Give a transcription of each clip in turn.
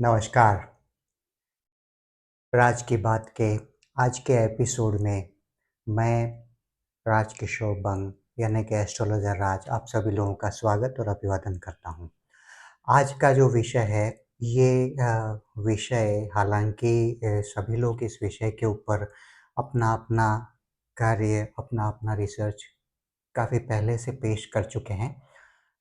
नमस्कार। राज की बात के आज के एपिसोड में मैं राजकिशोर बंग यानी कि एस्ट्रोलॉजर राज आप सभी लोगों का स्वागत और अभिवादन करता हूं। आज का जो विषय है ये विषय हालांकि सभी लोग इस विषय के ऊपर अपना अपना कार्य अपना अपना रिसर्च काफ़ी पहले से पेश कर चुके हैं,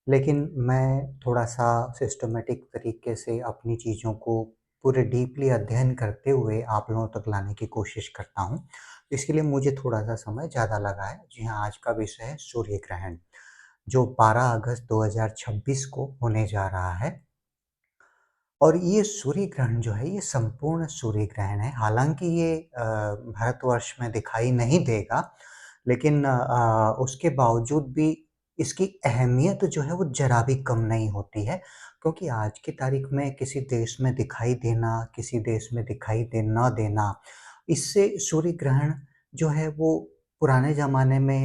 लेकिन मैं थोड़ा-सा सिस्टमैटिक तरीके से अपनी चीज़ों को पूरे डीपली अध्ययन करते हुए आप लोगों तक लाने की कोशिश करता हूँ। इसके लिए मुझे थोड़ा-सा समय ज़्यादा लगा है। जी हाँ, आज का विषय है सूर्य ग्रहण, जो 12 अगस्त 2026 को होने जा रहा है। और ये सूर्य ग्रहण जो है, ये संपूर्ण सूर्य ग्रहण है। हालाँकि ये भारतवर्ष में दिखाई नहीं देगा, लेकिन उसके बावजूद भी इसकी अहमियत जो है वो ज़रा भी कम नहीं होती है, क्योंकि आज की तारीख में किसी देश में दिखाई देना, किसी देश में दिखाई दे ना देना, इससे सूर्य ग्रहण जो है वो पुराने ज़माने में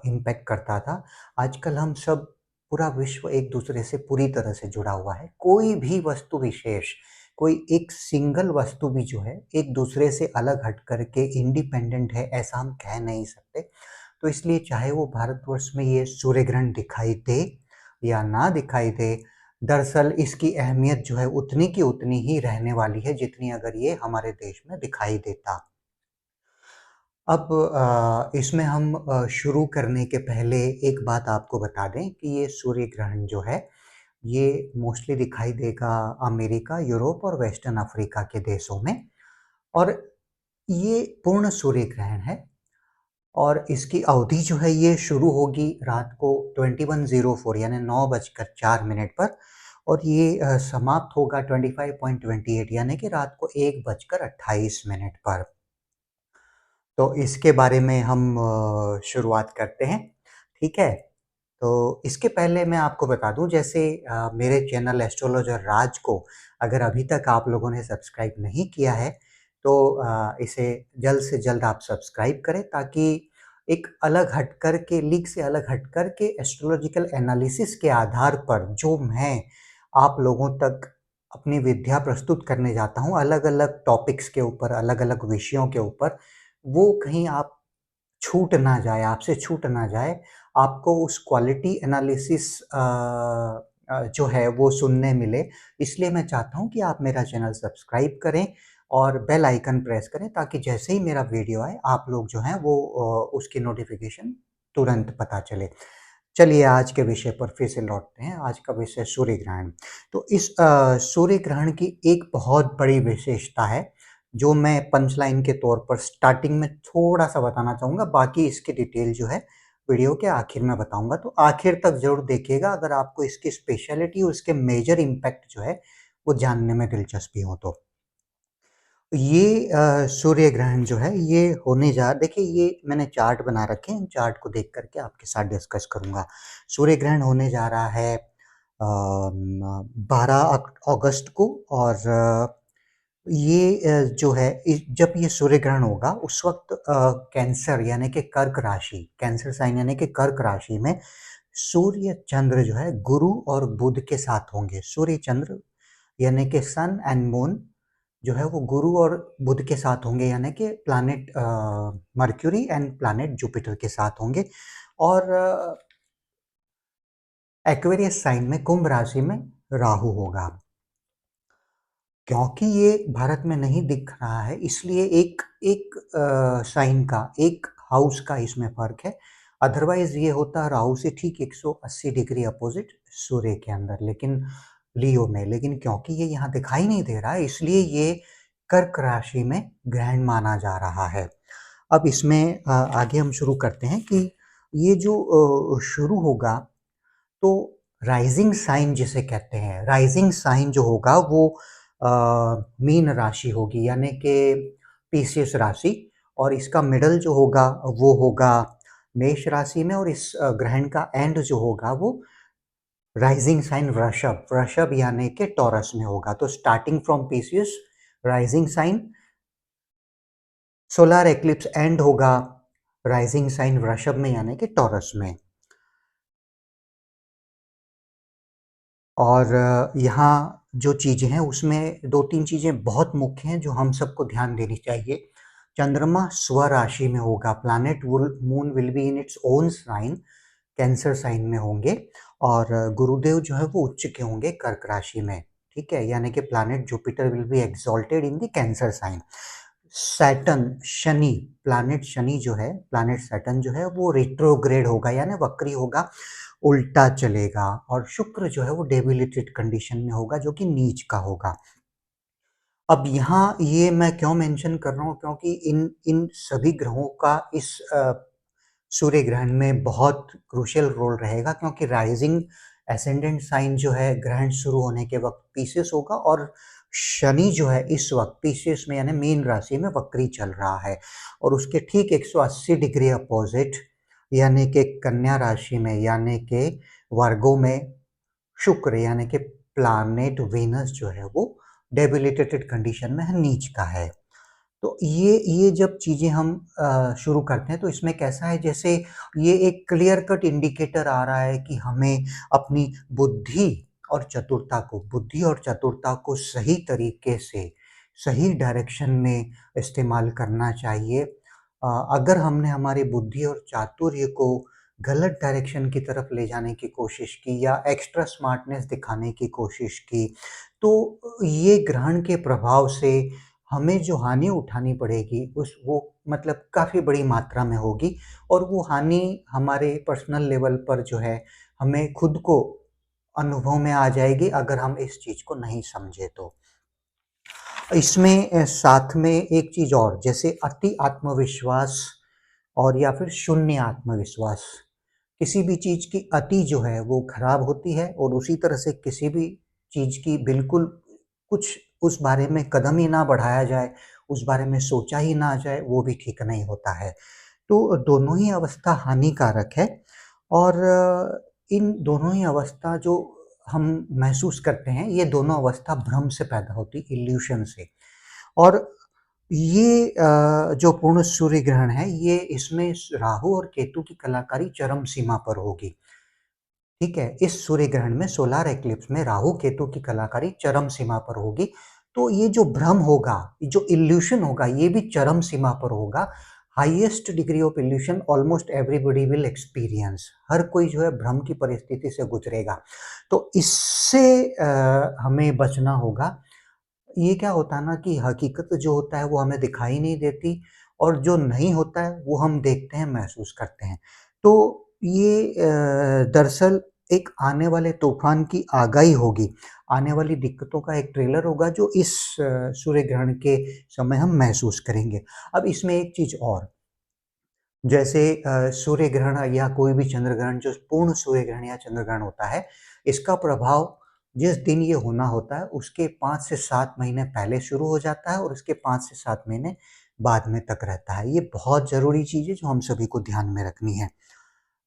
इम्पैक्ट करता था। आजकल हम सब पूरा विश्व एक दूसरे से पूरी तरह से जुड़ा हुआ है। कोई भी वस्तु विशेष, कोई एक सिंगल वस्तु भी जो है, एक दूसरे से अलग हट कर के इंडिपेंडेंट है, ऐसा हम कह नहीं सकते। तो इसलिए चाहे वो भारतवर्ष में ये सूर्य ग्रहण दिखाई दे या ना दिखाई दे, दरअसल इसकी अहमियत जो है उतनी की उतनी ही रहने वाली है, जितनी अगर ये हमारे देश में दिखाई देता। अब इसमें हम शुरू करने के पहले एक बात आपको बता दें कि ये सूर्य ग्रहण जो है, ये मोस्टली दिखाई देगा अमेरिका, यूरोप और वेस्टर्न अफ्रीका के देशों में। और ये पूर्ण सूर्य ग्रहण है और इसकी अवधि जो है ये शुरू होगी रात को 21:04 यानी 9:04 पर और ये समाप्त होगा 25:28 यानी कि रात को 1:28 पर। तो इसके बारे में हम शुरुआत करते हैं, ठीक है? तो इसके पहले मैं आपको बता दूं, जैसे मेरे चैनल एस्ट्रोलॉजर राज को अगर अभी तक आप लोगों ने सब्सक्राइब नहीं किया है, तो इसे जल्द से जल्द आप सब्सक्राइब करें, ताकि एक अलग हटकर के लीग से अलग हटकर के एस्ट्रोलॉजिकल एनालिसिस के आधार पर जो मैं आप लोगों तक अपनी विद्या प्रस्तुत करने जाता हूँ, अलग अलग टॉपिक्स के ऊपर, अलग अलग विषयों के ऊपर, वो कहीं आप छूट ना जाए, आपसे छूट ना जाए, आपको उस क्वालिटी एनालिसिस जो है वो सुनने मिले। इसलिए मैं चाहता हूँ कि आप मेरा चैनल सब्सक्राइब करें और बेल आइकन प्रेस करें, ताकि जैसे ही मेरा वीडियो आए, आप लोग जो हैं वो उसकी नोटिफ़िकेशन तुरंत पता चले। चलिए आज के विषय पर फिर से लौटते हैं। आज का विषय सूर्य ग्रहण। तो इस सूर्य ग्रहण की एक बहुत बड़ी विशेषता है, जो मैं पंच लाइन के तौर पर स्टार्टिंग में थोड़ा-सा बताना चाहूँगा, बाकी इसकी डिटेल जो है वीडियो के आखिर में बताऊँगा, तो आखिर तक ज़रूर देखिएगा अगर आपको इसकी स्पेशलिटी और इसके मेजर इम्पैक्ट जो है, वो जानने में दिलचस्पी हो तो। ये सूर्य ग्रहण जो है ये होने जा देखिए, ये मैंने चार्ट बना रखे हैं, चार्ट को देख कर के आपके साथ डिस्कस करूँगा। सूर्य ग्रहण होने जा रहा है 12 अगस्त को और ये जो है जब ये सूर्य ग्रहण होगा उस वक़्त कैंसर यानी कि कर्क राशि, कैंसर साइन यानी कि कर्क राशि में सूर्य चंद्र जो है गुरु और बुध के साथ होंगे। सूर्य चंद्र यानी कि सन एंड मून जो है वो गुरु और बुध के साथ होंगे, यानी कि planet mercury and planet Jupiter के साथ होंगे। और एक्वेरियस साइन में कुंभ राशि में राहु होगा। क्योंकि ये भारत में नहीं दिख रहा है, इसलिए एक एक साइन का, एक हाउस का इसमें फ़र्क है। अदरवाइज़ ये होता राहु से ठीक 180 डिग्री अपोज़िट सूर्य के अंदर, लेकिन लियो में। लेकिन क्योंकि ये यहाँ दिखाई नहीं दे रहा है, इसलिए ये कर्क राशि में ग्रहण माना जा रहा है। अब इसमें आगे हम शुरू करते हैं कि ये जो शुरू होगा, तो राइजिंग साइन जिसे कहते हैं, राइजिंग साइन जो होगा वो मीन राशि होगी, यानी कि पीसियस राशि, और इसका मिडल जो होगा वो होगा मेष राशि में, और इस ग्रहण का एंड जो होगा वो राइजिंग साइन वृषभ, वृषभ यानी कि टॉरस में होगा। तो starting from Pisces, rising sign, solar eclipse end होगा राइजिंग साइन वृषभ में यानी कि टॉरस में। और यहाँ जो चीज़ें हैं उसमें 2-3 चीज़ें बहुत मुख्य हैं जो हम सबको ध्यान देनी चाहिए। चंद्रमा स्वराशि में होगा, प्लैनेट वुल moon will be in its own sign, Cancer sign में होंगे और गुरुदेव जो है वो उच्च के होंगे कर्क राशि में, ठीक है? यानी कि planet Jupiter will be exalted in the Cancer sign. Saturn Shani, planet Shani जो है, प्लैनेट सैटर्न जो है वो रेट्रोग्रेड होगा यानी वक्री होगा, उल्टा चलेगा और शुक्र जो है वो डेबिलिटेड कंडीशन में होगा जो कि नीच का होगा। अब यहाँ ये मैं क्यों मेंशन कर रहा हूँ क्योंकि इन इन सभी ग्रहों का इस सूर्य ग्रहण में बहुत क्रूशियल रोल रहेगा क्योंकि राइजिंग एसेंडेंट साइन जो है ग्रहण शुरू होने के वक्त पीसेस होगा और शनि जो है इस वक्त पीसेस में यानी मीन राशि में वक्री चल रहा है और उसके ठीक 180 डिग्री अपोजिट यानी कि कन्या राशि में यानी कि वर्गों में शुक्र यानी कि प्लैनेट वीनस जो है वो डेबिलिटेटेड कंडीशन में है, नीच का है। तो ये जब चीज़ें हम शुरू करते हैं तो इसमें कैसा है जैसे ये एक क्लियर कट इंडिकेटर आ रहा है कि हमें अपनी बुद्धि और चतुरता को सही तरीके से, सही डायरेक्शन में इस्तेमाल करना चाहिए। अगर हमने हमारी बुद्धि और चातुर्य को गलत डायरेक्शन की तरफ ले जाने की कोशिश की या एक्स्ट्रा स्मार्टनेस दिखाने की कोशिश की, तो ये ग्रहण के प्रभाव से हमें जो हानि उठानी पड़ेगी उस वो मतलब काफ़ी बड़ी मात्रा में होगी और वो हानि हमारे पर्सनल लेवल पर जो है हमें खुद को अनुभव में आ जाएगी अगर हम इस चीज़ को नहीं समझे तो। इसमें साथ में एक चीज़ और जैसे अति आत्मविश्वास और या फिर शून्य आत्मविश्वास, किसी भी चीज़ की अति जो है वो खराब होती है और उसी तरह से किसी भी चीज़ की बिल्कुल कुछ उस बारे में कदम ही ना बढ़ाया जाए, उस बारे में सोचा ही ना जाए, वो भी ठीक नहीं होता है। तो दोनों ही अवस्था हानिकारक है और इन दोनों ही अवस्था जो हम महसूस करते हैं, ये दोनों अवस्था भ्रम से पैदा होती, इल्यूशन से और ये जो पूर्ण सूर्य ग्रहण है, ये इसमें राहु और केतु की कलाकारी चरम सीमा पर होगी। ठीक है, इस सूर्य ग्रहण में सोलार एक्लिप्स में राहु केतु की कलाकारी चरम सीमा पर होगी। तो ये जो भ्रम होगा, जो इल्यूशन होगा, ये भी चरम सीमा पर होगा। Highest degree of illusion almost everybody will experience, हर कोई जो है भ्रम की परिस्थिति से गुजरेगा। तो इससे हमें बचना होगा। ये क्या होता है ना कि हकीकत जो होता है वो हमें दिखाई नहीं देती और जो नहीं होता है वो हम देखते हैं, महसूस करते हैं। तो ये दरअसल एक आने वाले तूफान की आगाही होगी, आने वाली दिक्कतों का एक ट्रेलर होगा जो इस सूर्य ग्रहण के समय हम महसूस करेंगे। अब इसमें एक चीज़ और, जैसे सूर्य ग्रहण या कोई भी चंद्र ग्रहण जो पूर्ण सूर्य ग्रहण या चंद्र ग्रहण होता है, इसका प्रभाव जिस दिन ये होना होता है उसके 5 से 7 महीने पहले शुरू हो जाता है और उसके 5 से 7 महीने बाद में तक रहता है। ये बहुत ज़रूरी चीज़ है जो हम सभी को ध्यान में रखनी है।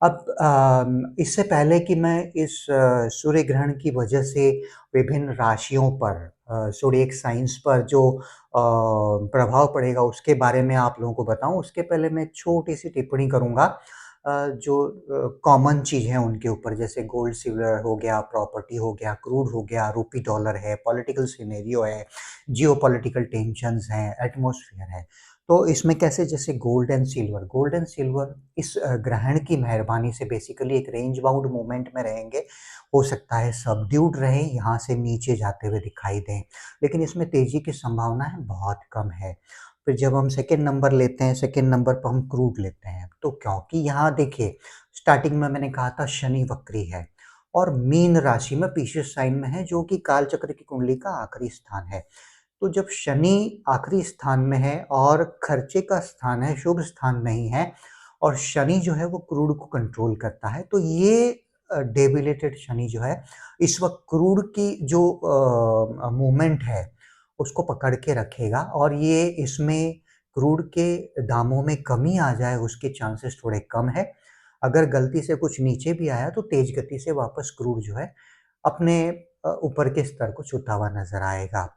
अब इससे पहले कि मैं इस सूर्य ग्रहण की वजह से विभिन्न राशियों पर ज़ोडिएक साइंस पर जो प्रभाव पड़ेगा उसके बारे में आप लोगों को बताऊँ, उसके पहले मैं एक छोटी-सी टिप्पणी करूँगा जो कॉमन चीज़ है उनके ऊपर जैसे गोल्ड, सिल्वर हो गया, प्रॉपर्टी हो गया, क्रूड हो गया, रूपी डॉलर है, पॉलिटिकल सिनेरियो है, जियोपॉलिटिकल टेंशन्स हैं, एटमॉस्फेयर है। तो इसमें कैसे जैसे गोल्ड एंड सिल्वर इस ग्रहण की मेहरबानी से बेसिकली एक रेंज बाउंड मूवमेंट में रहेंगे। हो सकता है सबड्यूड रहें, यहाँ से नीचे जाते हुए दिखाई दें, लेकिन इसमें तेज़ी की संभावनाएँ बहुत कम है। फिर जब हम सेकंड नंबर लेते हैं, सेकंड नंबर पर हम क्रूड लेते हैं, तो क्योंकि यहाँ देखिए स्टार्टिंग में मैंने कहा था शनि वक्री है और मीन राशि में पिशियस साइन में है जो कि काल चक्र की कुंडली का आखिरी स्थान है। तो जब शनि आखिरी स्थान में है और खर्चे का स्थान है, शुभ स्थान नहीं है और शनि जो है वो क्रूड को कंट्रोल करता है, तो ये डेबिलिटेड शनि जो है इस वक्त क्रूड की जो मूवमेंट है उसको पकड़ के रखेगा और ये इसमें क्रूड के दामों में कमी आ जाए उसके चांसेस थोड़े कम है। अगर गलती से कुछ नीचे भी आया तो तेज गति से वापस क्रूड जो है अपने ऊपर के स्तर को छूता हुआ नजर आएगा।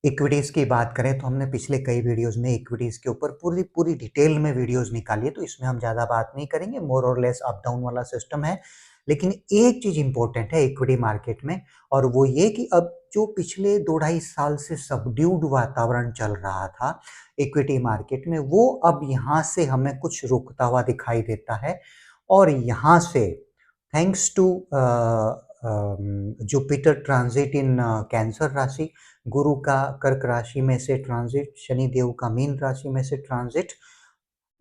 इक्विटीज़ की बात करें तो हमने पिछले कई वीडियोज़ में इक्विटीज़ के ऊपर पूरी पूरी डिटेल में वीडियोज़ निकाली है, तो इसमें हम ज़्यादा बात नहीं करेंगे, मोर और लेस अप डाउन वाला सिस्टम है। लेकिन एक चीज़ इम्पोर्टेंट है इक्विटी मार्केट में, और वो ये कि अब जो पिछले 2 ढाई साल से सबड्यूड वातावरण चल रहा था इक्विटी मार्केट में, वो अब यहाँ से हमें कुछ रुकता हुआ दिखाई देता है। और यहाँ से thanks to Jupiter transit in Cancer राशि, गुरु का कर्क राशि में से ट्रांजिट, शनि देव का मीन राशि में से ट्रांजिट,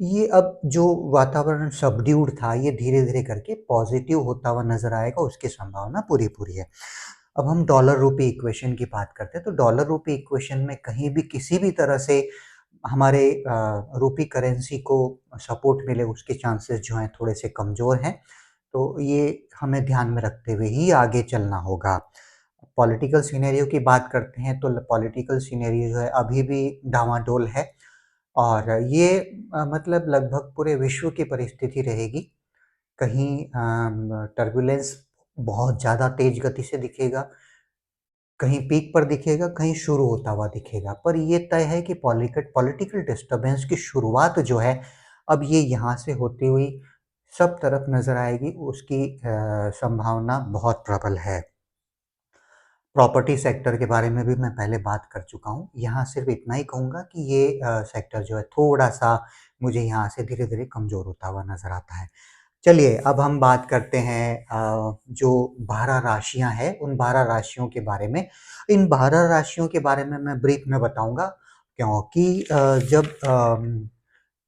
ये अब जो वातावरण सबड्यूड था ये धीरे-धीरे करके पॉजिटिव होता हुआ नज़र आएगा, उसकी संभावना पूरी-पूरी है। अब हम डॉलर रूपी इक्वेशन की बात करते हैं, तो डॉलर रूपी इक्वेशन में कहीं भी किसी भी तरह से हमारे रूपी करेंसी को सपोर्ट मिले उसके चांसेस जो हैं थोड़े से कमज़ोर हैं। तो ये हमें ध्यान में रखते हुए ही आगे चलना होगा। पॉलिटिकल सिनेरियो की बात करते हैं तो पॉलिटिकल सिनेरियो जो है अभी भी डामाडोल है, और ये मतलब लगभग पूरे विश्व की परिस्थिति रहेगी। कहीं टर्बुलेंस बहुत ज़्यादा तेज गति से दिखेगा, कहीं पीक पर दिखेगा, कहीं शुरू होता हुआ दिखेगा। पर ये तय है कि पॉलिटिकल डिस्टर्बेंस की शुरुआत जो है, अब ये यहाँ से होती हुई सब तरफ नज़र आएगी, उसकी संभावना बहुत प्रबल है। प्रॉपर्टी सेक्टर के बारे में भी मैं पहले बात कर चुका हूँ। यहाँ सिर्फ़ इतना ही कहूँगा कि ये सेक्टर जो है थोड़ा-सा मुझे यहाँ से धीरे-धीरे कमज़ोर होता हुआ नज़र आता है। चलिए अब हम बात करते हैं जो 12 राशियाँ हैं, उन 12 राशियों के बारे में। इन 12 राशियों के बारे में मैं ब्रीफ में बताऊँगा, क्योंकि जब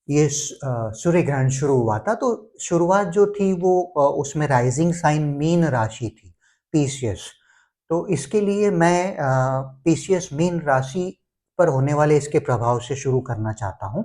ये सूर्य ग्रहण शुरू हुआ था तो शुरुआत जो थी वो उसमें राइज़िंग साइन मीन राशि थी, पीसियस। तो इसके लिए मैं पीसीएस मीन राशि पर होने वाले इसके प्रभाव से शुरू करना चाहता हूँ।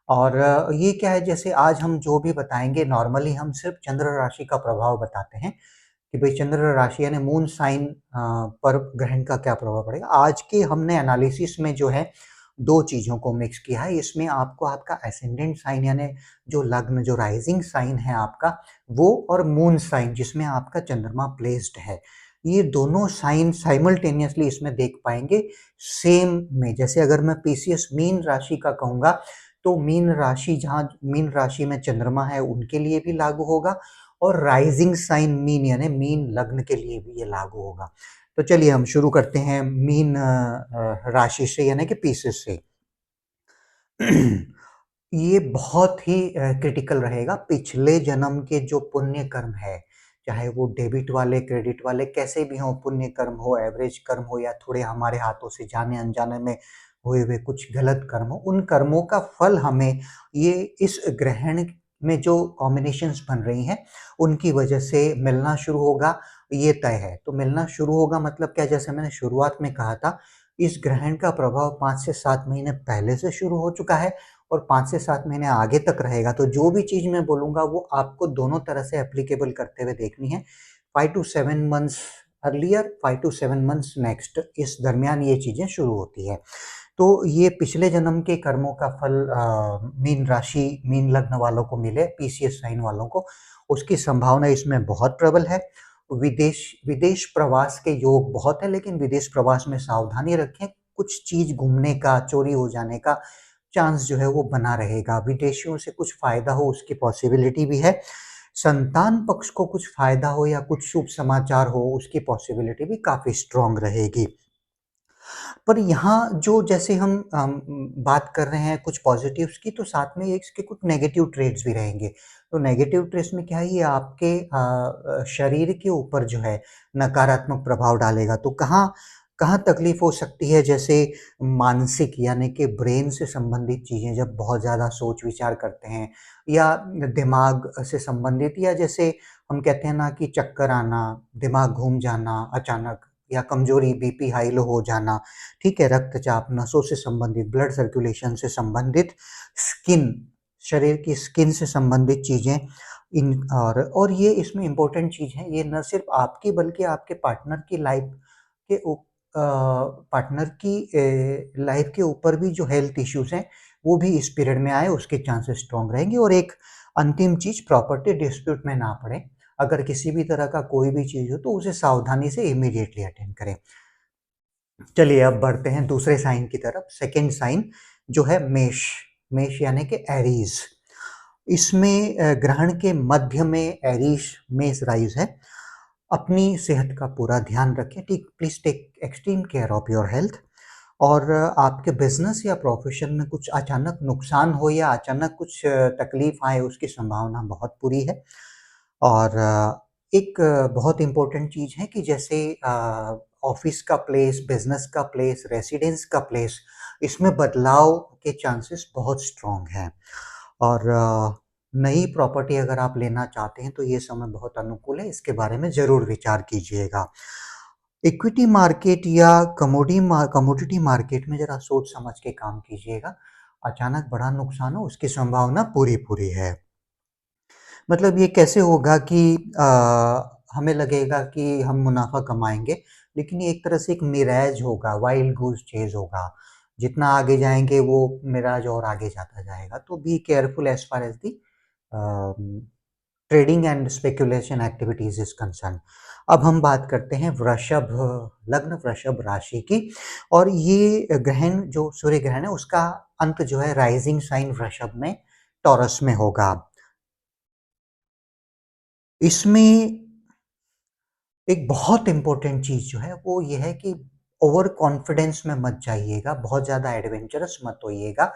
और ये क्या है, जैसे आज हम जो भी बताएँगे नॉर्मली हम सिर्फ़ चंद्र राशि का प्रभाव बताते हैं कि भई चंद्र राशि यानी मून साइन पर ग्रहण का क्या प्रभाव पड़ेगा। आज के हमने एनालिसिस में जो है 2 चीज़ों को मिक्स किया है। इसमें आपको आपका एसेंडेंट साइन यानी जो लग्न, जो राइज़िंग साइन है आपका, वो और मून साइन जिसमें आपका चंद्रमा प्लेस्ड है। ये दोनों साइन साइमल्टेनियसली इसमें देख पाएँगे सेम में। जैसे अगर मैं पीसीएस मीन राशि का कहूँगा, तो मीन राशि जहाँ मीन राशि में चंद्रमा है उनके लिए भी लागू होगा, और राइजिंग साइन मीन यानी मीन लग्न के लिए भी ये लागू होगा। तो चलिए हम शुरू करते हैं मीन राशि से यानी कि पीसेस से। ये बहुत ही क्रिटिकल रहेगा। पिछले जन्म के जो पुण्य कर्म है, चाहे वो डेबिट वाले, क्रेडिट वाले कैसे भी हों, पुण्य कर्म हो, एवरेज कर्म हो, या थोड़े हमारे हाथों से जाने-अनजाने में हुए हुए कुछ गलत कर्म हो, उन कर्मों का फल हमें ये इस ग्रहण में जो कॉम्बिनेशंस बन रही हैं, उनकी वजह से मिलना शुरू होगा, ये तय है। तो मिलना शुरू होगा मतलब क्या, जैसे मैंने शुरुआत में कहा था, इस ग्रहण का प्रभाव 5 से 7 महीने पहले से शुरू हो चुका है और 5 से 7 महीने आगे तक रहेगा। तो जो भी चीज़ मैं बोलूँगा वो आपको दोनों तरह से एप्लीकेबल करते हुए देखनी है। 5 to 7 months earlier, 5 to 7 months next, इस दरमियान ये चीज़ें शुरू होती है। तो ये पिछले जन्म के कर्मों का फल मीन राशि, मीन लग्न वालों को मिले, पीसीएस साइन वालों को, उसकी संभावना इसमें बहुत प्रबल है। विदेश विदेश प्रवास के योग बहुत है, लेकिन विदेश प्रवास में सावधानी रखें। कुछ चीज़ घूमने का, चोरी हो जाने का चांस जो है वो बना रहेगा। विदेशियों से कुछ फ़ायदा हो उसकी पॉसिबिलिटी भी है। संतान पक्ष को कुछ फ़ायदा हो या कुछ शुभ समाचार हो उसकी पॉसिबिलिटी भी काफ़ी स्ट्रॉन्ग रहेगी। पर यहाँ जो जैसे हम बात कर रहे हैं कुछ पॉज़िटिव्स की, तो साथ में इसके कुछ नेगेटिव ट्रेड्स भी रहेंगे। तो नेगेटिव ट्रेड्स में क्या है, ये आपके शरीर के ऊपर जो है नकारात्मक प्रभाव डालेगा। तो कहाँ कहाँ तकलीफ़ हो सकती है, जैसे मानसिक यानी कि ब्रेन से संबंधित चीज़ें जब बहुत ज़्यादा सोच-विचार करते हैं, या दिमाग से संबंधित, या जैसे हम कहते हैं ना कि चक्कर आना, दिमाग घूम जाना अचानक, या कमज़ोरी, बीपी हाई लो हो जाना, ठीक है? रक्तचाप, नसों से संबंधित, ब्लड सर्कुलेशन से संबंधित, स्किन, शरीर की स्किन से संबंधित चीज़ें, इन और ये इसमें इम्पोर्टेंट चीज़ है, ये न सिर्फ़ आपकी बल्कि आपके पार्टनर की लाइफ़ के पार्टनर की लाइफ़ के ऊपर भी जो हेल्थ इश्यूज़ हैं, वो भी इस पीरियड में आए, उसके चांसेस स्ट्रॉन्ग रहेंगे। और एक अंतिम चीज़, प्रॉपर्टी डिस्प्यूट में ना पड़े। अगर किसी भी तरह का कोई भी चीज़ हो तो उसे सावधानी से इमीडिएटली अटेंड करें। चलिए अब बढ़ते हैं दूसरे साइन की तरफ। सेकंड साइन जो है मेष, मेष यानी कि एरीज़। इसमें ग्रहण के मध्य में एरीज मेष राइज है। अपनी सेहत का पूरा ध्यान रखें, ठीक, please take extreme care of your health. और आपके बिजनेस या प्रोफेशन में कुछ अचानक नुकसान हो या अचानक कुछ तकलीफ आए, उसकी संभावना बहुत बुरी है। और एक बहुत इम्पोर्टेंट चीज़ है कि जैसे ऑफिस का प्लेस, बिजनेस का प्लेस, रेसिडेंस का प्लेस, इसमें बदलाव के चांसेस बहुत स्ट्रॉन्ग हैं। और नई प्रॉपर्टी अगर आप लेना चाहते हैं तो ये समय बहुत अनुकूल है, इसके बारे में ज़रूर विचार कीजिएगा। इक्विटी मार्केट या कमोडिटी मार्केट में ज़रा सोच समझ के काम कीजिएगा। अचानक बड़ा नुकसान हो, उसकी संभावना पूरी-पूरी है। मतलब ये कैसे होगा कि हमें लगेगा कि हम मुनाफ़ा कमाएँगे, लेकिन ये एक तरह से एक मिराज होगा, वाइल्ड गूस चेज़ होगा। जितना आगे जाएँगे वो मिराज और आगे जाता जाएगा। तो be careful as far as the trading and speculation activities is concerned. अब हम बात करते हैं वृषभ लग्न, वृषभ राशि की। और ये ग्रहण जो सूर्य ग्रहण है उसका अंत जो है राइजिंग साइन वृषभ में, टॉरस में होगा। इसमें एक बहुत इम्पोर्टेंट चीज़ जो है वो ये है कि ओवर कॉन्फिडेंस में मत जाइएगा, बहुत ज़्यादा एडवेंचरस मत होइएगा।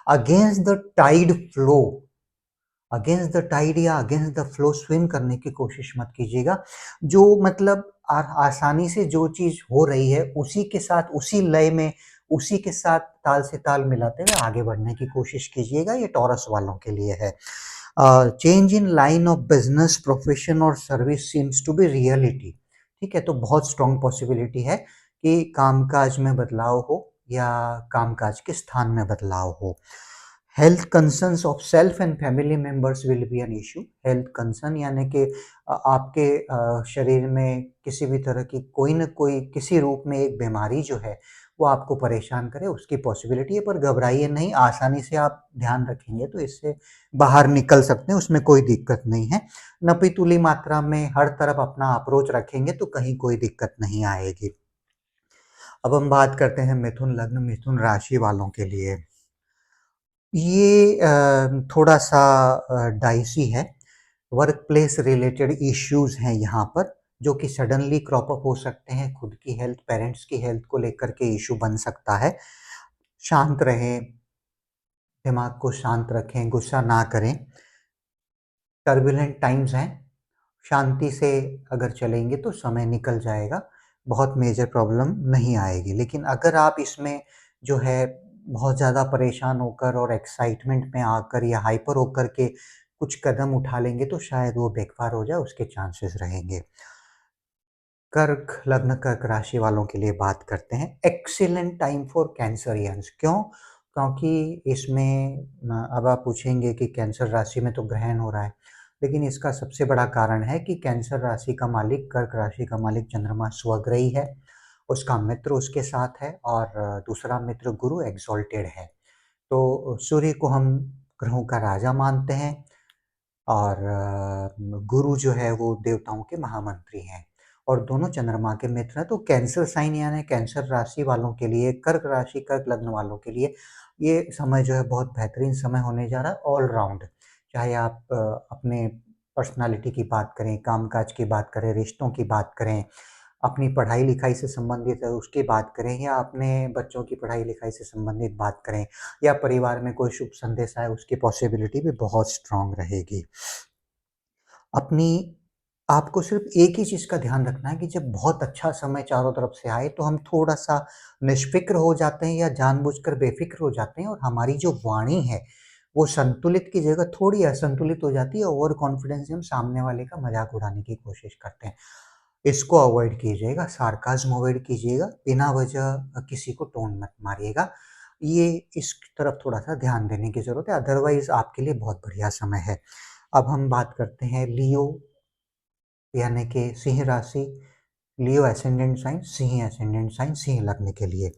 Against the tide flow, against the tide या अगेंस्ट द फ्लो स्विम करने की कोशिश मत कीजिएगा। जो मतलब आसानी से जो चीज़ हो रही है उसी के साथ, उसी लय में, उसी के साथ ताल से ताल मिलाते हुए आगे बढ़ने की कोशिश कीजिएगा। ये टॉरस वालों के लिए है। Change in line of business, profession और service seems to be reality. ठीक है, तो बहुत स्ट्रॉन्ग पॉसिबिलिटी है कि कामकाज में बदलाव हो या कामकाज के स्थान में बदलाव हो। Health concerns of self and family members will be an issue. Health concern यानी कि आपके शरीर में किसी भी तरह की कोई न कोई किसी रूप में एक बीमारी जो है वो आपको परेशान करे, उसकी पॉसिबिलिटी है। पर घबराइए नहीं, आसानी से आप ध्यान रखेंगे तो इससे बाहर निकल सकते हैं, उसमें कोई दिक्कत नहीं है। नपी-तुली मात्रा में हर तरफ अपना अप्रोच रखेंगे तो कहीं कोई दिक्कत नहीं आएगी। अब हम बात करते हैं मिथुन लग्न, मिथुन राशि वालों के लिए। ये थोड़ा-सा डाइसी है। वर्क प्लेस रिलेटेड इश्यूज़ हैं यहाँ पर, जो कि सडनली क्रॉप अप हो सकते हैं। खुद की हेल्थ, पेरेंट्स की हेल्थ को लेकर के इश्यू बन सकता है। शांत रहें, दिमाग को शांत रखें, गुस्सा ना करें। टर्बुलेंट टाइम्स हैं, शांति से अगर चलेंगे तो समय निकल जाएगा, बहुत मेजर प्रॉब्लम नहीं आएगी। लेकिन अगर आप इसमें जो है बहुत ज़्यादा परेशान होकर और एक्साइटमेंट में आकर या हाइपर होकर के कुछ कदम उठा लेंगे तो शायद वो बैकफायर हो जाए, उसके चांसेस रहेंगे। कर्क लग्न, कर्क राशि वालों के लिए बात करते हैं। Excellent time for Cancerians. क्यों? क्योंकि इसमें अब आप पूछेंगे कि कैंसर राशि में तो ग्रहण हो रहा है, लेकिन इसका सबसे बड़ा कारण है कि कैंसर राशि का मालिक, कर्क राशि का मालिक चंद्रमा स्वग्रही है, उसका मित्र उसके साथ है और दूसरा मित्र गुरु एक्सॉल्टेड है। तो सूर्य को हम ग्रहों का राजा मानते हैं और गुरु जो है वो देवताओं के महामंत्री हैं और दोनों चंद्रमा के मित्र हैं। तो कैंसर साइन यानी कैंसर राशि वालों के लिए, कर्क राशि, कर्क लग्न वालों के लिए ये समय जो है बहुत बेहतरीन समय होने जा रहा है ऑल राउंड। चाहे आप अपने पर्सनालिटी की बात करें, कामकाज की बात करें, रिश्तों की बात करें, अपनी पढ़ाई-लिखाई से संबंधित है उसकी बात करें या अपने बच्चों की पढ़ाई-लिखाई से संबंधित बात करें या परिवार में कोई शुभ संदेश आए, उसकी पॉसिबिलिटी भी बहुत स्ट्रॉन्ग रहेगी। अपनी आपको सिर्फ़ एक ही चीज़ का ध्यान रखना है कि जब बहुत अच्छा समय चारों तरफ से आए तो हम थोड़ा-सा निष्फ़िक्र हो जाते हैं या जानबूझकर बेफ़िक्र हो जाते हैं और हमारी जो वाणी है, वो संतुलित की जगह थोड़ी असंतुलित हो जाती है। ओवर कॉन्फिडेंस से हम सामने वाले का मज़ाक उड़ाने की कोशिश करते हैं। इसको अवॉइड कीजिएगा, सार्काज़्म अवॉइड कीजिएगा, बिना वजह किसी को टोन मत मारिएगा। ये इस तरफ थोड़ा-सा ध्यान देने की ज़रूरत है, अदरवाइज़ आपके लिए बहुत बढ़िया समय है। अब हम बात करते हैं लियो यानी कि सिंह राशि, लियो एसेंडेंट साइन, सिंह एसेंडेंट साइन, सिंह लग्न के लिए।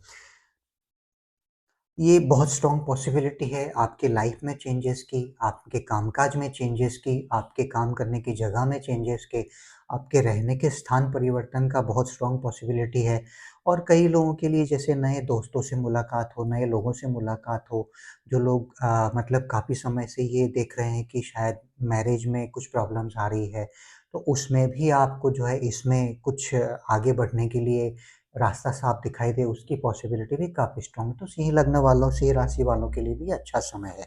ये बहुत स्ट्रॉन्ग पॉसिबिलिटी है आपके लाइफ में चेंजेस की, आपके कामकाज में चेंजेस की, आपके काम करने की जगह में चेंजेस के, आपके रहने के स्थान परिवर्तन का बहुत स्ट्रॉन्ग पॉसिबिलिटी है। और कई लोगों के लिए जैसे नए दोस्तों से मुलाकात हो, नए लोगों से मुलाकात हो, जो लोग मतलब काफ़ी समय से ये देख रहे हैं कि शायद मैरिज में कुछ प्रॉब्लम्स आ रही है, तो उसमें भी आपको जो है इसमें कुछ आगे बढ़ने के लिए रास्ता साफ दिखाई दे, उसकी पॉसिबिलिटी भी काफ़ी स्ट्रॉन्ग है। तो सिंह लग्न वालों, सिंह राशि वालों के लिए भी अच्छा समय है।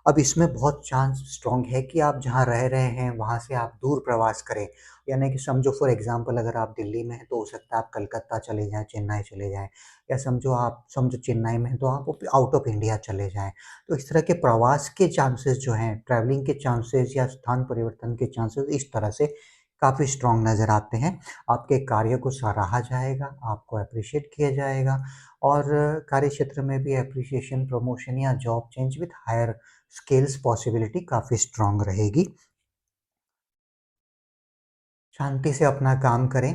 अब इसमें बहुत चांस स्ट्रॉन्ग है कि आप जहाँ रह रहे हैं वहाँ से आप दूर प्रवास करें। यानी कि समझो फॉर एग्ज़ाम्पल अगर आप दिल्ली में हैं तो हो सकता है आप कलकत्ता चले जाएँ, चेन्नई चले जाएँ, या समझो चेन्नई में हैं तो आप आउट ऑफ इंडिया चले जाएँ। तो इस तरह के प्रवास के चांसेस जो हैं, ट्रैवलिंग के चांसेस या स्थान परिवर्तन के चांसेस इस तरह से काफ़ी स्ट्रॉन्ग नज़र आते हैं। आपके कार्य को सराहा जाएगा, आपको एप्रिशिएट किया जाएगा, और कार्यक्षेत्र में भी एप्रिसिएशन, प्रमोशन या job change with higher skills possibility काफ़ी स्ट्रॉन्ग रहेगी। शांति से अपना काम करें,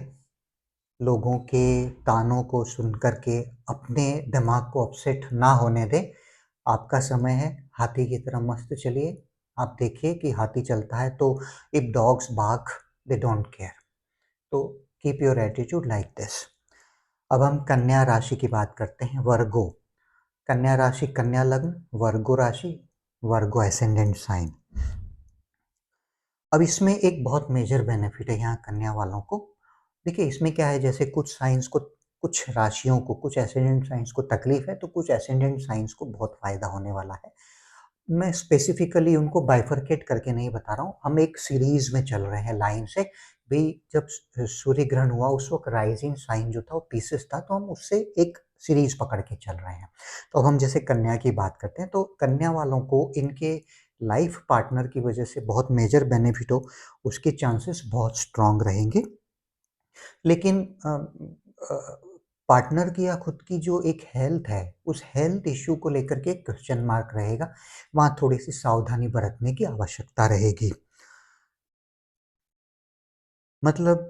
लोगों के तानों को सुन कर के अपने दिमाग को अपसेट ना होने दें। आपका समय है, हाथी की तरह मस्त चलिए। आप देखिए कि हाथी चलता है तो if dogs bark they don't care. तो keep your attitude like this. अब हम कन्या राशि की बात करते हैं, वर्गो। कन्या राशि, कन्या लग्न, वर्गो राशि, वर्गो एसेंडेंट साइन। अब इसमें एक बहुत मेजर बेनिफिट है यहाँ कन्या वालों को। देखिए इसमें क्या है, जैसे कुछ राशियों को, कुछ एसेंडेंट साइंस को तकलीफ है, तो कुछ एसेंडेंट साइंस को बहुत फ़ायदा होने वाला है। मैं स्पेसिफिकली उनको बाइफरकेट करके नहीं बता रहा हूँ, हम एक सीरीज में चल रहे हैं लाइन से। भाई जब सूर्य ग्रहण हुआ उस वक्त राइजिंग साइन जो था वो पीसेस था, तो हम उससे एक सीरीज पकड़ के चल रहे हैं। तो अब हम जैसे कन्या की बात करते हैं, तो कन्या वालों को इनके लाइफ पार्टनर की वजह से बहुत मेजर बेनिफिट हो, उसके चांसेस बहुत स्ट्रांग रहेंगे। लेकिन पार्टनर की या खुद की जो एक हेल्थ है, उस हेल्थ इश्यू को लेकर के एक क्वेश्चन मार्क रहेगा। वहाँ थोड़ी-सी सावधानी बरतने की आवश्यकता रहेगी। मतलब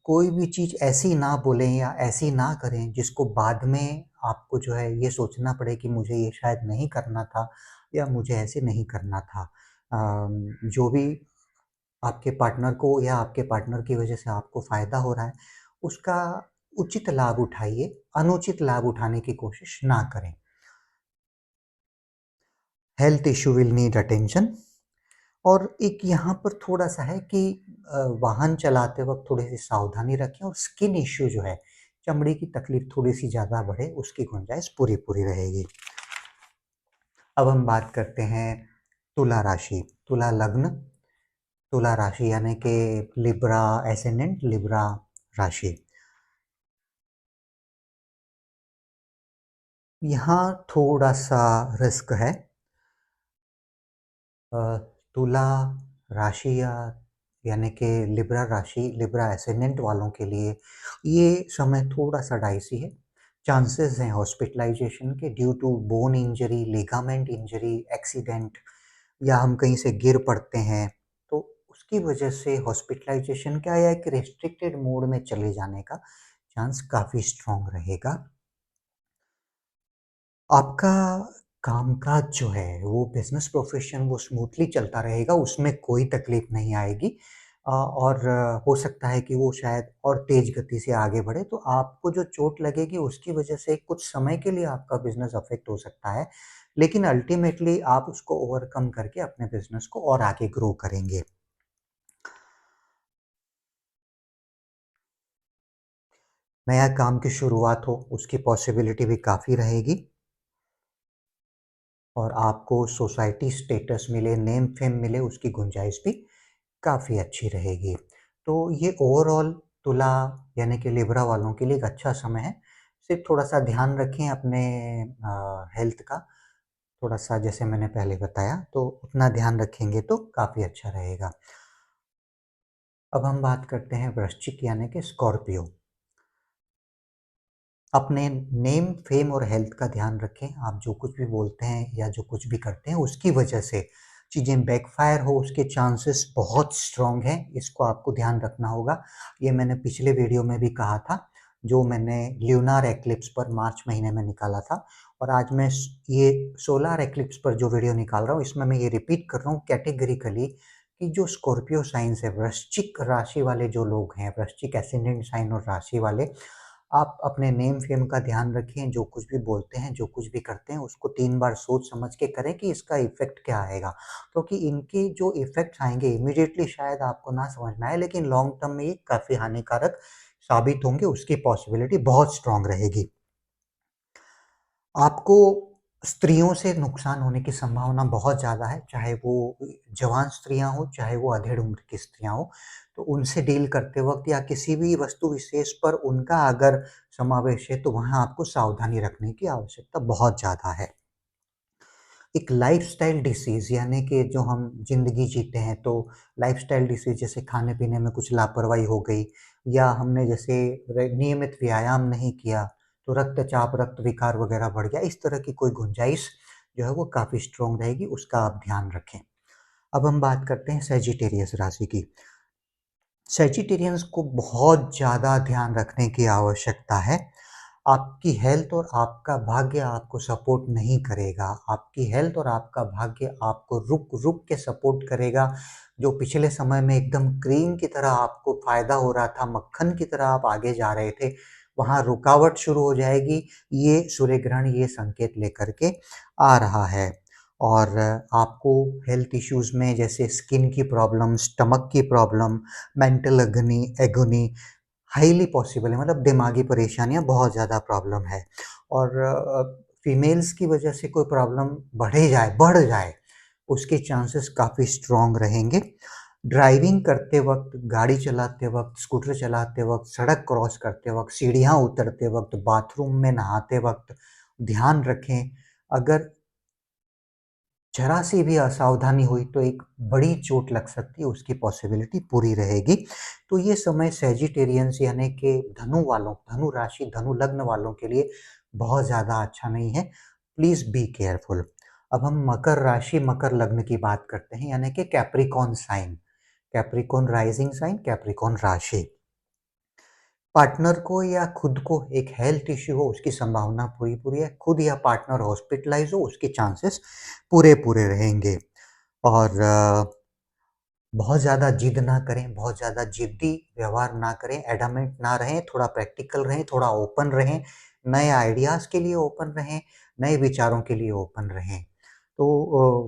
कोई भी चीज़ ऐसी ना बोलें या ऐसी ना करें जिसको बाद में आपको जो है ये सोचना पड़े कि मुझे ये शायद नहीं करना था या मुझे ऐसे नहीं करना था। जो भी आपके पार्टनर को या आपके पार्टनर की वजह से आपको फ़ायदा हो रहा है, उसका उचित लाभ उठाइए, अनुचित लाभ उठाने की कोशिश ना करें। Health issue will need attention. और एक यहाँ पर थोड़ा-सा है कि वाहन चलाते वक़्त थोड़ी-सी सावधानी रखें, और स्किन इश्यू जो है, चमड़ी की तकलीफ़ थोड़ी-सी ज़्यादा बढ़े, उसकी गुंजाइश पूरी-पूरी रहेगी। अब हम बात करते हैं तुला राशि, तुला लग्न, तुला राशि यानी कि लिब्रा एसेंडेंट, लिब्रा राशि। यहाँ थोड़ा-सा रिस्क है। अ, तुला राशि या यानी कि लिब्रा राशि, लिब्रा एसेंडेंट वालों के लिए ये समय थोड़ा-सा डाइसी है। चांसेस हैं हॉस्पिटलाइज़ेशन के due to bone injury, ligament injury, accident, या हम कहीं से गिर पड़ते हैं, तो उसकी वजह से हॉस्पिटलाइज़ेशन का या एक रिस्ट्रिक्टेड मोड में चले जाने का चांस काफ़ी स्ट्रॉन्ग रहेगा। आपका कामकाज जो है, वो बिज़नेस प्रोफ़ेशन वो स्मूथली चलता रहेगा, उसमें कोई तकलीफ़ नहीं आएगी। और हो सकता है कि वो शायद और तेज़ गति से आगे बढ़े, तो आपको जो चोट लगेगी उसकी वजह से कुछ समय के लिए आपका बिज़नेस अफ़ेक्ट हो सकता है, लेकिन अल्टीमेटली आप उसको ओवरकम करके अपने बिज़नेस को और आगे ग्रो करेंगे। नया काम की शुरुआत हो, उसकी पॉसिबिलिटी भी काफ़ी रहेगी, और आपको सोसाइटी स्टेटस मिले, नेम फेम मिले, उसकी गुंजाइश भी काफ़ी अच्छी रहेगी। तो ये ओवरऑल तुला यानी कि लिब्रा वालों के लिए एक अच्छा समय है। सिर्फ़ थोड़ा-सा ध्यान रखें अपने हेल्थ का, थोड़ा-सा जैसे मैंने पहले बताया, तो उतना ध्यान रखेंगे तो काफ़ी अच्छा रहेगा। अब हम बात करते हैं वृश्चिक यानी कि स्कॉर्पियो। अपने नेम, फेम और हेल्थ का ध्यान रखें। आप जो कुछ भी बोलते हैं या जो कुछ भी करते हैं, उसकी वजह से चीज़ें बैकफ़ायर हो, उसके चांसेस बहुत स्ट्रॉन्ग हैं। इसको आपको ध्यान रखना होगा। ये मैंने पिछले वीडियो में भी कहा था। जो मैंने ल्यूनार एक्लिप्स पर मार्च महीने में निकाला था। और आज मैं ये सोलार एक्लिप्स पर जो वीडियो निकाल रहा हूँ, इसमें मैं ये रिपीट कर रहा हूँ कैटेगरिकली कि जो स्कॉर्पियो साइन है, वृश्चिक राशि वाले जो लोग हैं, वृश्चिक एसेंडेंट साइन और राशि वाले, आप अपने नेम फेम का ध्यान रखें। जो कुछ भी बोलते हैं, जो कुछ भी करते हैं, उसको 3 बार सोच समझ के करें कि इसका इफ़ेक्ट क्या आएगा। क्योंकि इनके जो इफ़ेक्ट्स आएँगे इमीडिएटली शायद आपको ना समझ में आए, लेकिन लॉन्ग टर्म में ये काफ़ी हानिकारक साबित होंगे, उसकी पॉसिबिलिटी बहुत स्ट्रॉन्ग रहेगी। आपको स्त्रियों से नुकसान होने की संभावना बहुत ज़्यादा है, चाहे वो जवान स्त्रियाँ हों, चाहे वो अधेड़ उम्र की स्त्रियाँ हों। तो उनसे डील करते वक़्त या किसी भी वस्तु विशेष पर उनका अगर समावेश है, तो वहाँ आपको सावधानी रखने की आवश्यकता बहुत ज़्यादा है। एक लाइफ़स्टाइल डिसीज़ यानी कि जो हम ज़िंदगी जीते हैं, तो लाइफ़स्टाइल डिसीज़ जैसे खाने-पीने में कुछ लापरवाही हो गई, या हमने जैसे नियमित व्यायाम नहीं किया, तो रक्तचाप, रक्त विकार वगैरह बढ़ गया। इस तरह की कोई गुंजाइश जो है वो काफ़ी स्ट्रॉन्ग रहेगी, उसका आप ध्यान रखें। अब हम बात करते हैं सैजिटेरियस राशि की। सैजिटेरियंस को बहुत ज़्यादा ध्यान रखने की आवश्यकता है। आपकी हेल्थ और आपका भाग्य आपको सपोर्ट नहीं करेगा। आपकी हेल्थ और आपका भाग्य आपको रुक-रुक के सपोर्ट करेगा। जो पिछले समय में एकदम क्रीम की तरह आपको फ़ायदा हो रहा था, मक्खन की तरह आप आगे जा रहे थे, वहाँ रुकावट शुरू हो जाएगी। ये सूर्य ग्रहण ये संकेत लेकर के आ रहा है। और आपको हेल्थ इश्यूज़ में जैसे स्किन की प्रॉब्लम, स्टमक की problem, mental agony highly possible है, मतलब दिमागी परेशानियाँ बहुत ज़्यादा प्रॉब्लम है। और फीमेल्स की वजह से कोई प्रॉब्लम बढ़ जाए, उसके चांसेस काफ़ी स्ट्रॉन्ग रहेंगे। ड्राइविंग करते वक़्त, गाड़ी चलाते वक़्त, स्कूटर चलाते वक़्त, सड़क क्रॉस करते वक़्त, सीढ़ियाँ उतरते वक़्त, बाथरूम में नहाते वक़्त ध्यान रखें। अगर ज़रा-सी भी असावधानी हुई तो एक बड़ी चोट लग सकती है, उसकी पॉसिबिलिटी पूरी रहेगी। तो ये समय सैजिटेरियंस यानी कि धनु राशि, धनु लग्न वालों के लिए बहुत ज़्यादा अच्छा नहीं है। Please be careful. अब हम मकर राशि, मकर लग्न की बात करते हैं, यानी कि Capricorn sign, Capricorn rising sign, Capricorn राशि। पार्टनर को या खुद को एक हेल्थ इश्यू हो, उसकी संभावना पूरी-पूरी है। खुद या पार्टनर हॉस्पिटलाइज़ हो, उसके चांसेस पूरे-पूरे रहेंगे। और बहुत ज़्यादा जिद ना करें, बहुत ज़्यादा ज़िद्दी व्यवहार ना करें, एडमेंट ना रहें, थोड़ा प्रैक्टिकल रहें, थोड़ा ओपन रहें, नए आइडियाज़ के लिए ओपन रहें, नए विचारों के लिए ओपन रहें। तो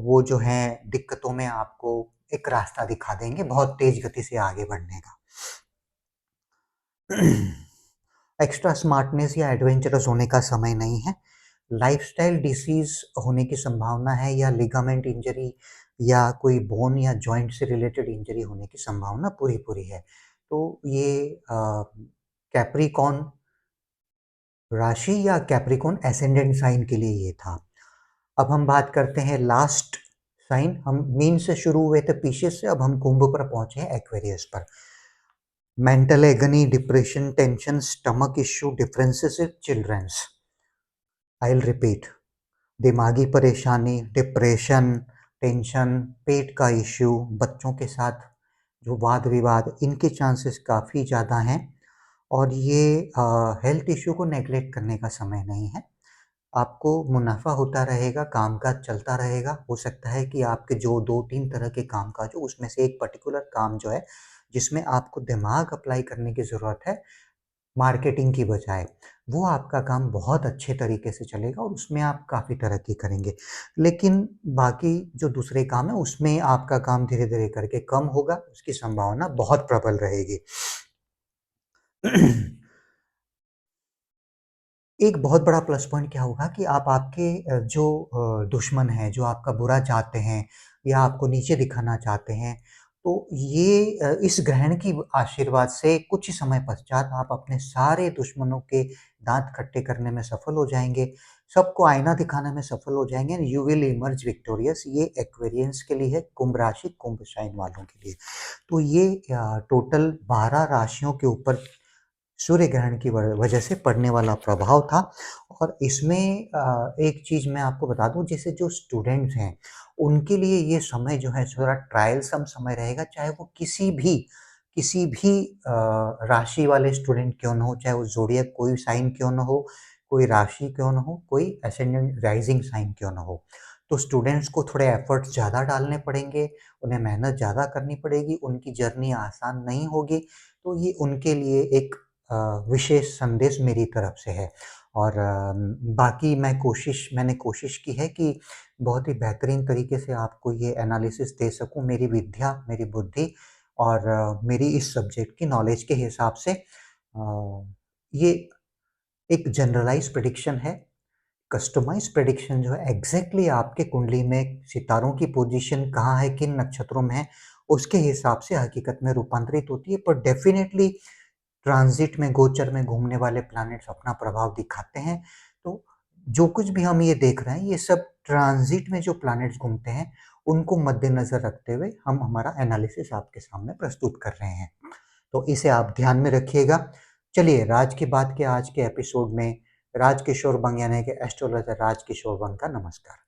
वो जो हैं दिक्कतों में आपको एक रास्ता दिखा देंगे बहुत तेज़ गति से आगे बढ़ने का। एक्स्ट्रा स्मार्टनेस या एडवेंचरस होने का समय नहीं है। लाइफ़स्टाइल डिसीज़ होने की संभावना है, या लिगामेंट इंजरी या कोई बोन या जॉइंट से रिलेटेड इंजरी होने की संभावना पूरी-पूरी है। तो ये कैप्रिकॉर्न राशि या कैप्रिकॉर्न एसेंडेंट साइन के लिए ये था। अब हम बात करते हैं लास्ट साइन, हम मीन से शुरू हुए थे, पीछे से अब हम कुंभ पर पहुँचे हैं, एक्वेरियस पर। Mental agony, depression, tension, stomach issue, differences in childrens. I will repeat, दिमागी परेशानी, डिप्रेशन, टेंशन, पेट का इश्यू, बच्चों के साथ जो वाद-विवाद, इनके चांसेस काफ़ी ज़्यादा हैं। और ये हेल्थ इश्यू को नेग्लेक्ट करने का समय नहीं है। आपको मुनाफ़ा होता रहेगा, कामकाज चलता रहेगा। हो सकता है कि आपके जो 2-3 तरह के कामकाज हो, उसमें से एक पर्टिकुलर काम जो है, जिसमें आपको दिमाग अप्लाई करने की ज़रूरत है, मार्केटिंग की बजाय, वो आपका काम बहुत अच्छे तरीके से चलेगा और उसमें आप काफ़ी तरक्की करेंगे। लेकिन बाकी जो दूसरे काम हैं, उसमें आपका काम धीरे-धीरे करके कम होगा, उसकी संभावना बहुत प्रबल रहेगी। एक बहुत बड़ा प्लस पॉइंट क्या होगा कि आप आपके जो दुश्मन हैं, जो आपका बुरा चाहते हैं या आपको नीचे दिखाना चाहते हैं, तो ये इस ग्रहण की आशीर्वाद से कुछ ही समय पश्चात आप अपने सारे दुश्मनों के दाँत खट्टे करने में सफल हो जाएँगे, सबको आईना दिखाने में सफल हो जाएँगे and you will emerge victorious. ये एक्वेरियंस के लिए है, कुंभ राशि, कुंभ साइन वालों के लिए। तो ये टोटल 12 राशियों के ऊपर सूर्य ग्रहण की वजह से पड़ने वाला प्रभाव था। और इसमें एक चीज़ मैं आपको बता दूँ, जैसे जो स्टूडेंट्स हैं, उनके लिए ये समय जो है थोड़ा ट्रायलसम समय रहेगा, चाहे वो किसी भी किसी भी राशि वाले स्टूडेंट क्यों ना हो, चाहे वो ज़ोडिएक कोई साइन क्यों ना हो, कोई राशि क्यों ना हो, कोई असेंडेंट राइजिंग साइन क्यों ना हो। तो स्टूडेंट्स को थोड़े एफर्ट्स ज़्यादा डालने पड़ेंगे, उन्हें मेहनत ज़्यादा करनी पड़ेगी, उनकी जर्नी आसान नहीं होगी। तो ये उनके लिए एक विशेष संदेश मेरी तरफ से है। और बाकी मैंने कोशिश की है कि बहुत ही बेहतरीन तरीके से आपको ये एनालिसिस दे सकूँ, मेरी विद्या, मेरी बुद्धि और मेरी इस सब्जेक्ट की नॉलेज के हिसाब से। ये एक जनरलाइज़ प्रेडिक्शन है। कस्टमाइज़ प्रेडिक्शन जो है एग्ज़ैक्टली आपके कुंडली में सितारों की पोज़ीशन कहाँ है, किन नक्षत्रों में है, उसके हिसाब से हकीकत में रूपांतरित होती है। पर डेफ़िनेटली ट्रांज़िट में, गोचर में घूमने वाले प्लैनेट्स अपना प्रभाव दिखाते हैं। तो जो कुछ भी हम ये देख रहे हैं, ये सब ट्रांज़िट में जो प्लैनेट्स घूमते हैं, उनको मद्देनज़र रखते हुए हम हमारा एनालिसिस आपके सामने प्रस्तुत कर रहे हैं। तो इसे आप ध्यान में रखिएगा। चलिए, राज की बात के आज के एपिसोड में राजकिशोर बंग यानी कि एस्ट्रोलॉजर राजकिशोर बंग का नमस्कार।